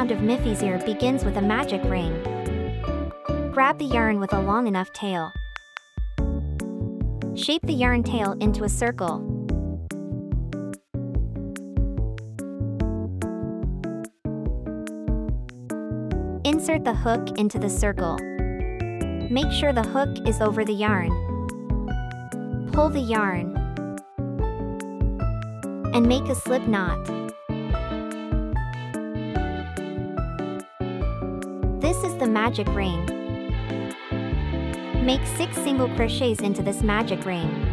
round of Miffy's ear begins with a magic ring. Grab the yarn with a long enough tail. Shape the yarn tail into a circle. Insert the hook into the circle. Make sure the hook is over the yarn. Pull the yarn and make a slip knot. This is the magic ring. Make 6 single crochets into this magic ring.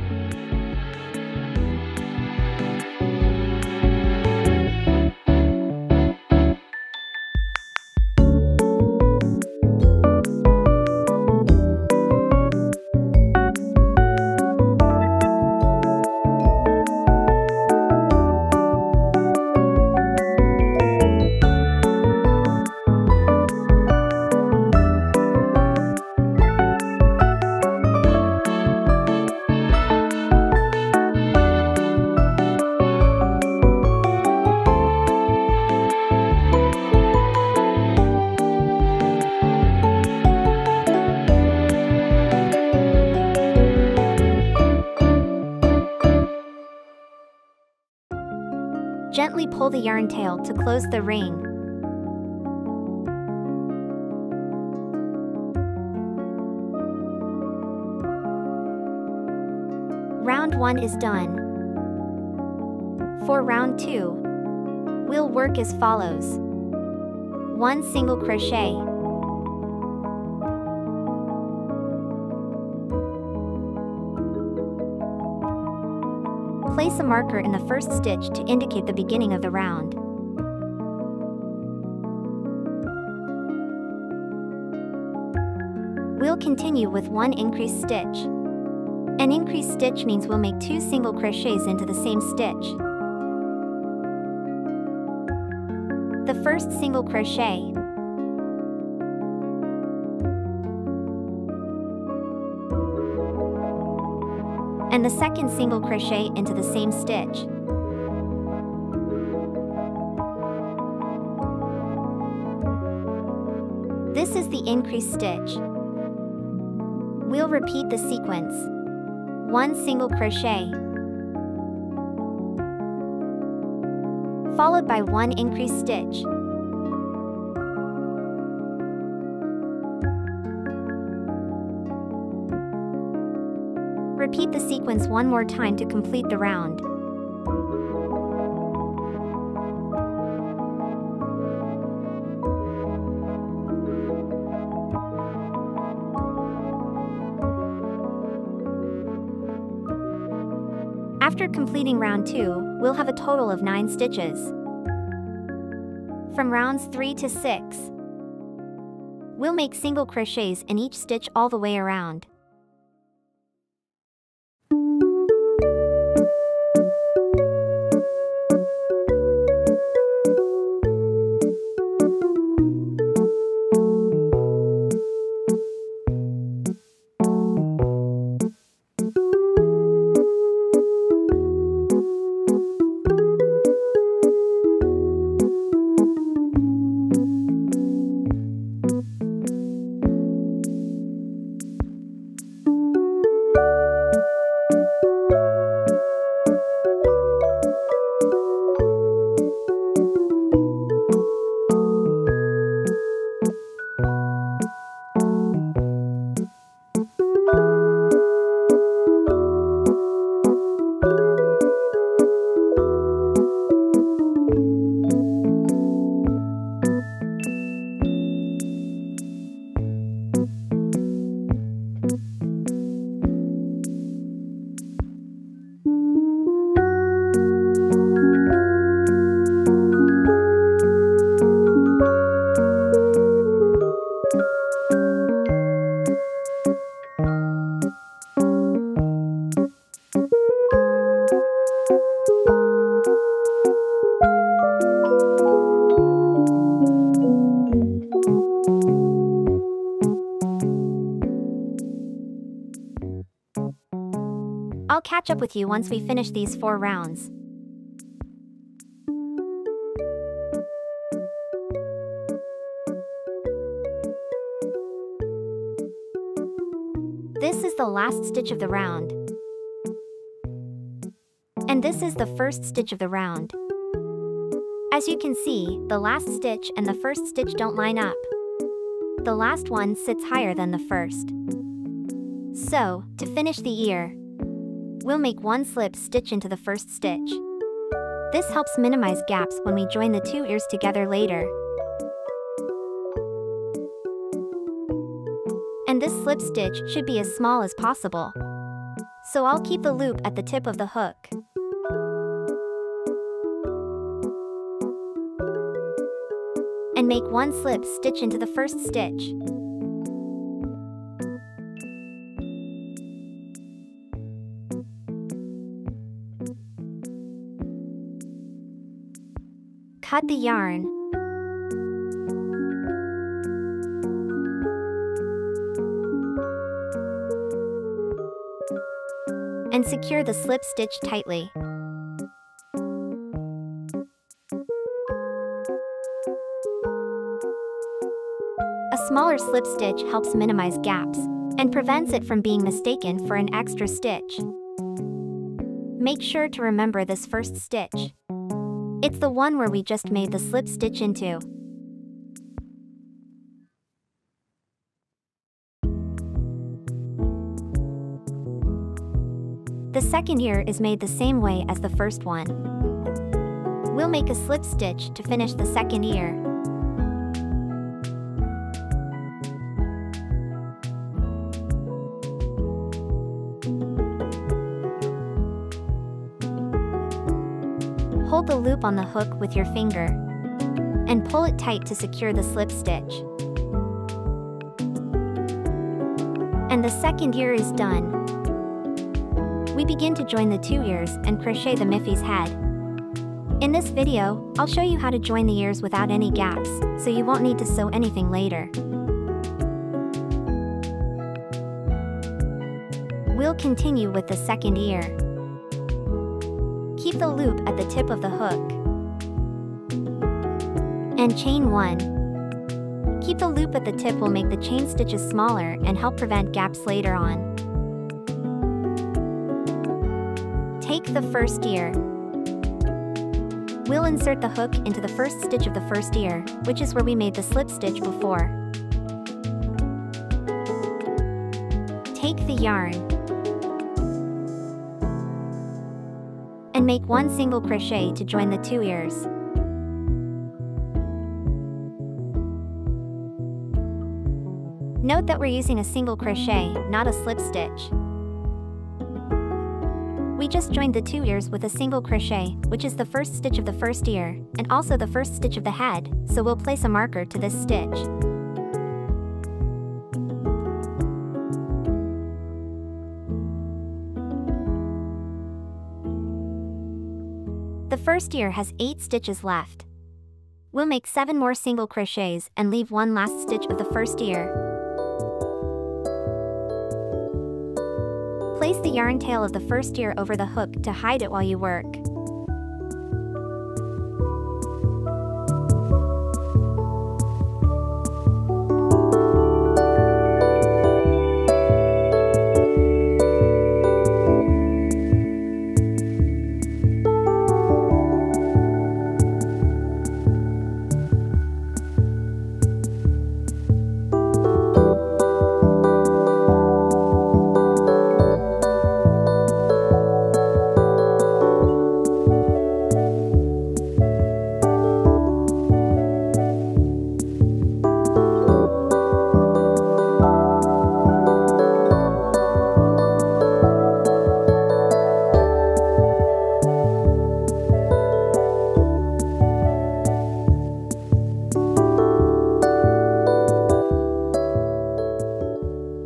Gently pull the yarn tail to close the ring. Round 1 is done. For round 2, we'll work as follows. 1 single crochet. Place a marker in the first stitch to indicate the beginning of the round. We'll continue with 1 increased stitch. An increased stitch means we'll make 2 single crochets into the same stitch. The first single crochet. And the second single crochet into the same stitch. This is the increased stitch. We'll repeat the sequence. 1 single crochet, followed by 1 increased stitch. Repeat the sequence one more time to complete the round. After completing round 2, we'll have a total of 9 stitches. From rounds 3 to 6, we'll make single crochets in each stitch all the way around. I'll catch up with you once we finish these 4 rounds. This is the last stitch of the round. And this is the first stitch of the round. As you can see, the last stitch and the first stitch don't line up. The last one sits higher than the first. So, to finish the ear, we'll make one slip stitch into the first stitch. This helps minimize gaps when we join the two ears together later. And this slip stitch should be as small as possible. So I'll keep the loop at the tip of the hook. And make one slip stitch into the first stitch. Cut the yarn. And secure the slip stitch tightly. A smaller slip stitch helps minimize gaps and prevents it from being mistaken for an extra stitch. Make sure to remember this first stitch. It's the one where we just made the slip stitch into. The second ear is made the same way as the first one. We'll make a slip stitch to finish the second ear. Hold the loop on the hook with your finger and pull it tight to secure the slip stitch. And the second ear is done. We begin to join the two ears and crochet the Miffy's head. In this video, I'll show you how to join the ears without any gaps, so you won't need to sew anything later. We'll continue with the second ear. Keep the loop at the tip of the hook. And chain 1. Keep the loop at the tip will make the chain stitches smaller and help prevent gaps later on. Take the first ear. We'll insert the hook into the first stitch of the first ear, which is where we made the slip stitch before. Take the yarn and make one single crochet to join the two ears. Note that we're using a single crochet, not a slip stitch. We just joined the two ears with a single crochet, which is the first stitch of the first ear, and also the first stitch of the head, so we'll place a marker to this stitch. The first ear has 8 stitches left. We'll make 7 more single crochets and leave one last stitch of the first ear. Place the yarn tail of the first ear over the hook to hide it while you work.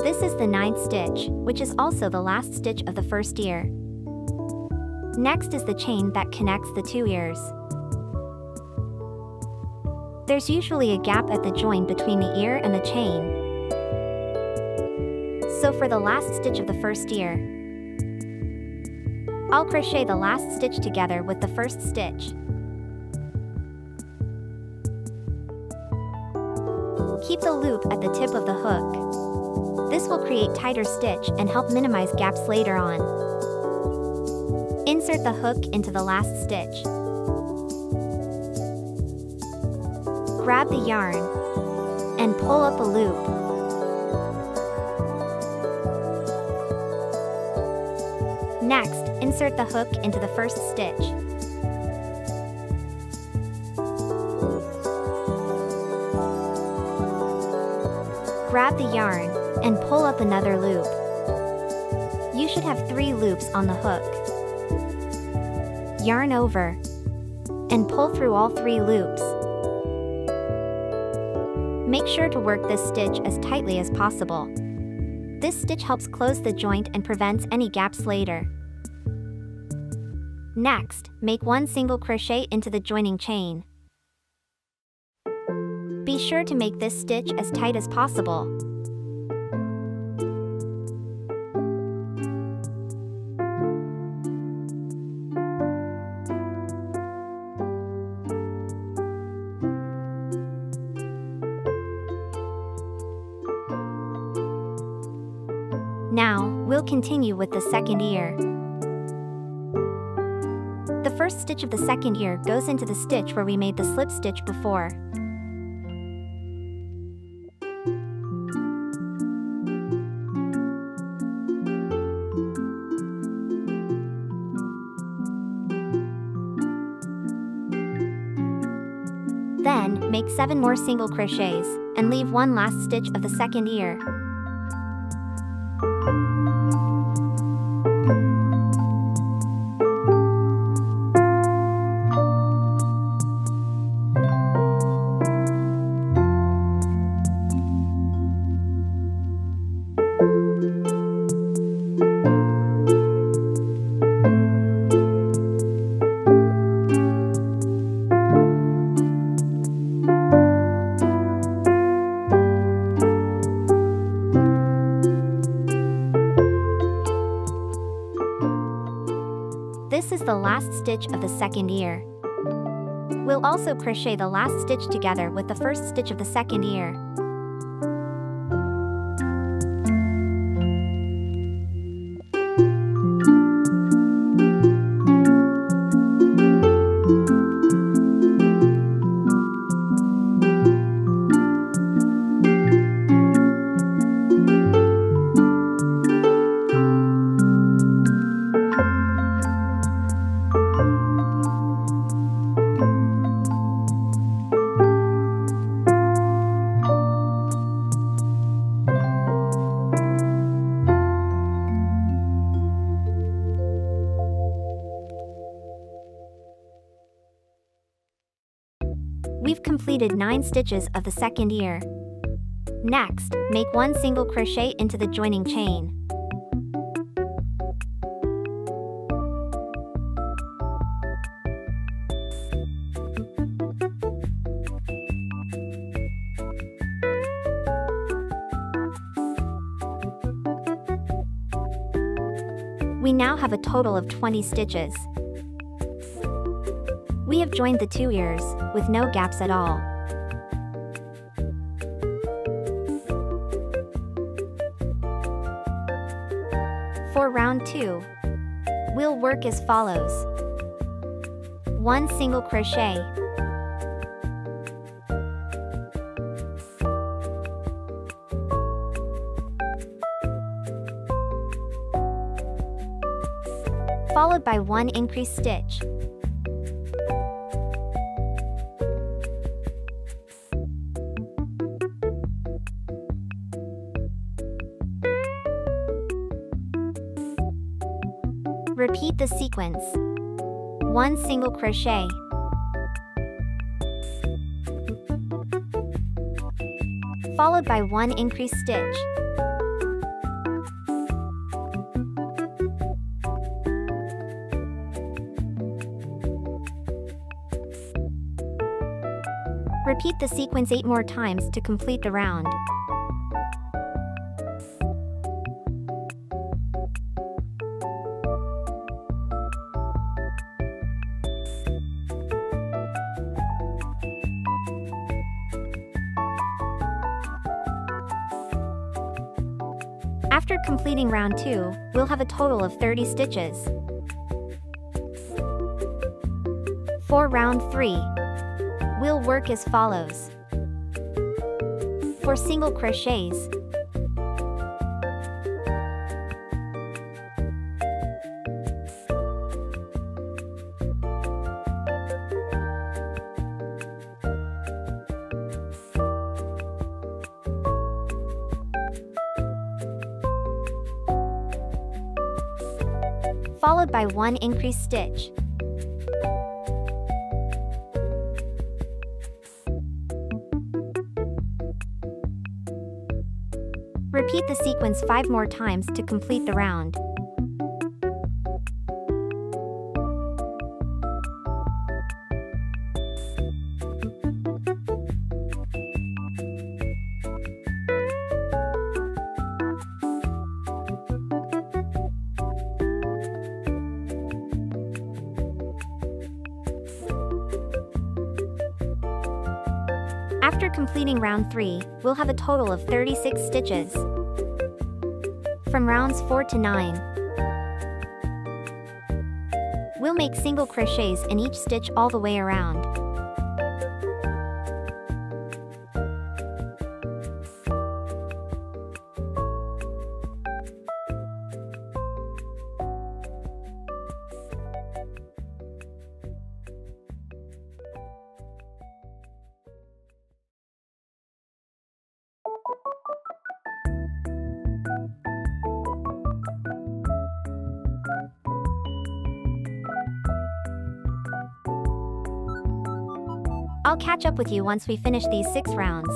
This is the 9th stitch, which is also the last stitch of the first ear. Next is the chain that connects the two ears. There's usually a gap at the join between the ear and the chain. So for the last stitch of the first ear, I'll crochet the last stitch together with the first stitch. Keep the loop at the tip of the hook. This will create tighter stitch and help minimize gaps later on. Insert the hook into the last stitch. Grab the yarn and pull up a loop. Next, insert the hook into the first stitch. Grab the yarn and pull up another loop. You should have 3 loops on the hook. Yarn over and pull through all 3 loops. Make sure to work this stitch as tightly as possible. This stitch helps close the joint and prevents any gaps later. Next, make 1 single crochet into the joining chain. Be sure to make this stitch as tight as possible. Now, we'll continue with the second ear. The first stitch of the second ear goes into the stitch where we made the slip stitch before. Then, make 7 more single crochets, and leave 1 last stitch of the second ear. This is the last stitch of the second ear. We'll also crochet the last stitch together with the first stitch of the second ear. We've completed 9 stitches of the second ear. Next, make 1 single crochet into the joining chain. We now have a total of 20 stitches. We have joined the 2 ears, with no gaps at all. For round 2, we'll work as follows. 1 single crochet. Followed by 1 increased stitch. Repeat the sequence. 1 single crochet. Followed by 1 increased stitch. Repeat the sequence 8 more times to complete the round. After completing round 2, we'll have a total of 30 stitches. For round 3, we'll work as follows. For single crochets, followed by 1 increased stitch. Repeat the sequence 5 more times to complete the round. After completing round 3, we'll have a total of 36 stitches. From rounds 4 to 9, we'll make single crochets in each stitch all the way around. I'll catch up with you once we finish these 6 rounds.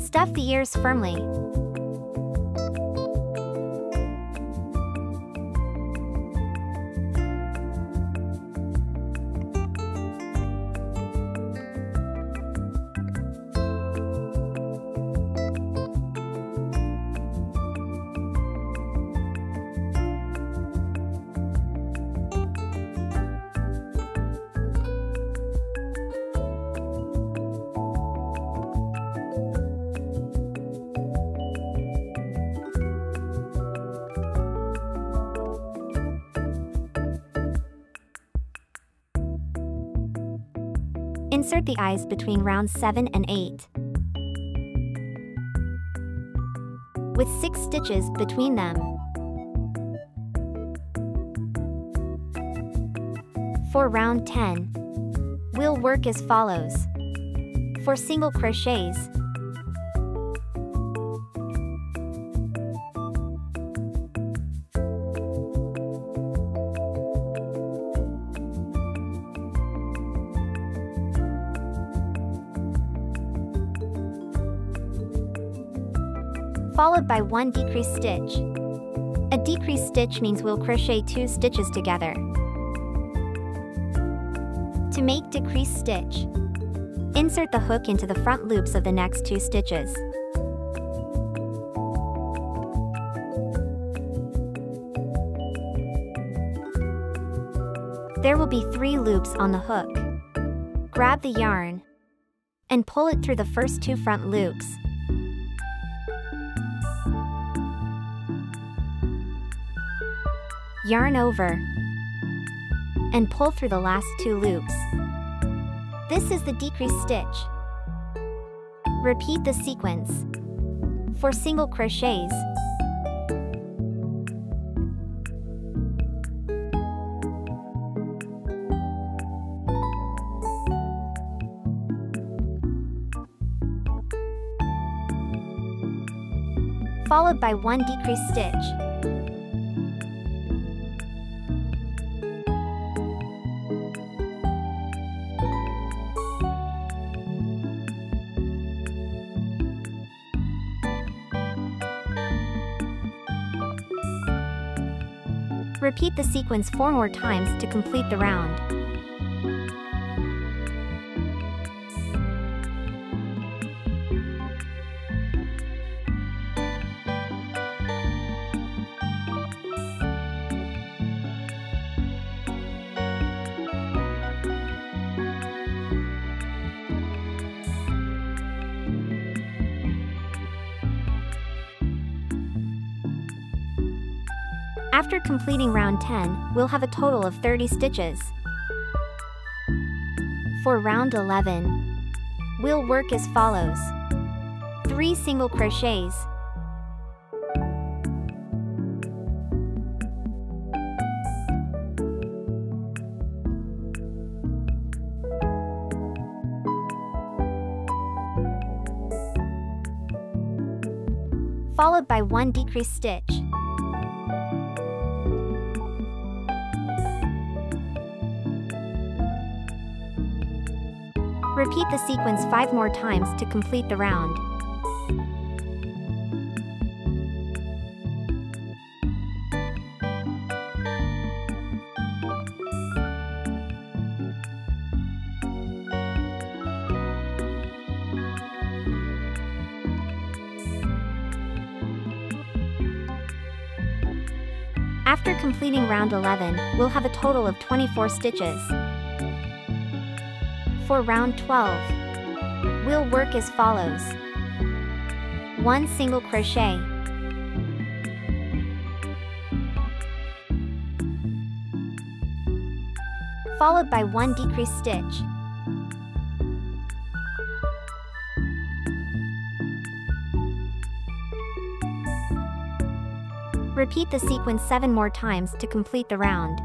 Stuff the ears firmly. Insert the eyes between rounds 7 and 8, with 6 stitches between them. For round 10, we'll work as follows. For single crochets, followed by 1 decreased stitch. A decreased stitch means we'll crochet 2 stitches together. To make decreased stitch, insert the hook into the front loops of the next 2 stitches. There will be 3 loops on the hook. Grab the yarn and pull it through the first 2 front loops. Yarn over and pull through the last 2 loops. This is the decreased stitch. Repeat the sequence. For single crochets, followed by 1 decreased stitch. Repeat the sequence 4 more times to complete the round. After completing round 10, we'll have a total of 30 stitches. For round 11, we'll work as follows. 3 single crochets, followed by 1 decreased stitch. Repeat the sequence 5 more times to complete the round. After completing round 11, we'll have a total of 24 stitches. For round 12, we'll work as follows. 1 single crochet, followed by 1 decreased stitch. Repeat the sequence 7 more times to complete the round.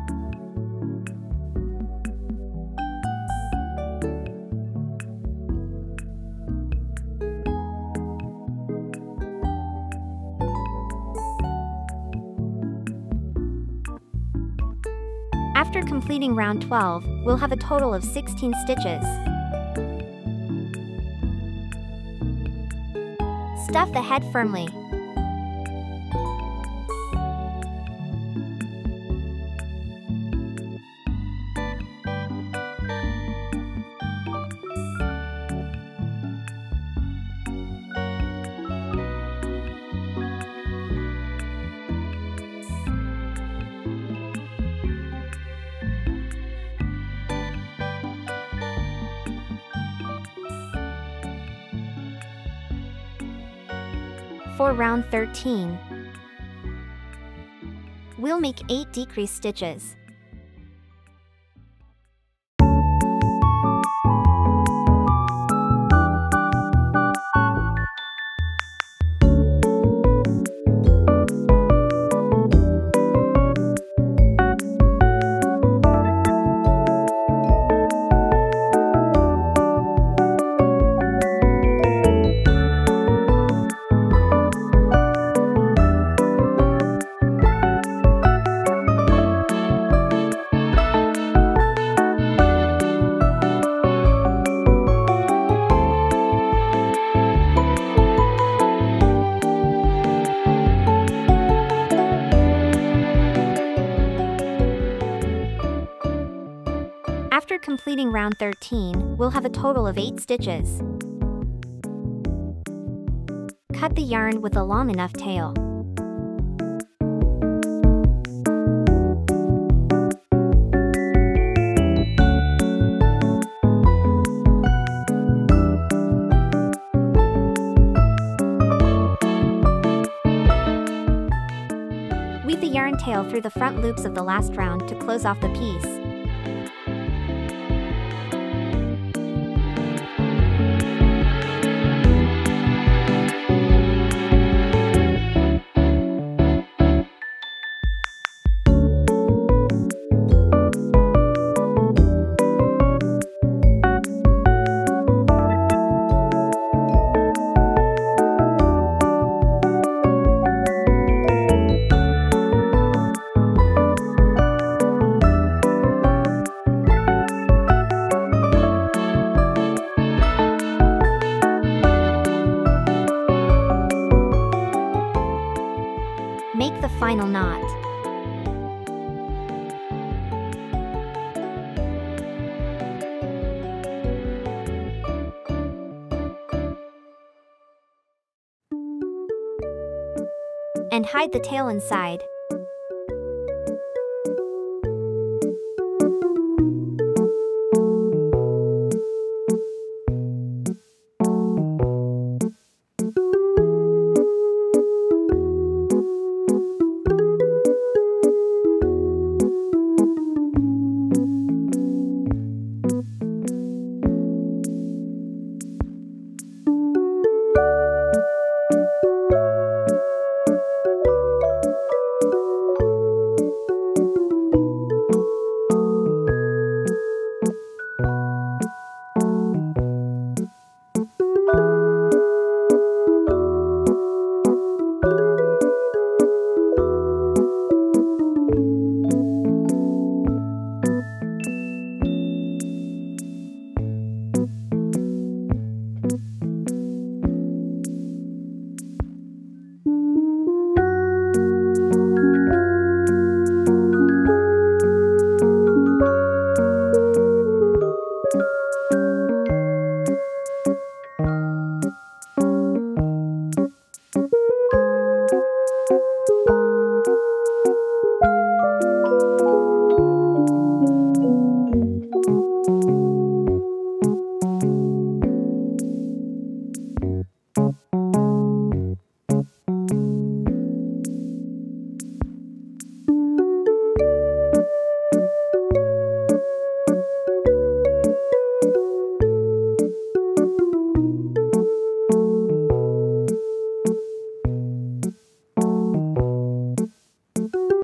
After completing round 12, we'll have a total of 16 stitches. Stuff the head firmly. For round 13, we'll make 8 decreased stitches. After completing round 13, we'll have a total of 8 stitches. Cut the yarn with a long enough tail. Weave the yarn tail through the front loops of the last round to close off the piece. Make the final knot. And hide the tail inside.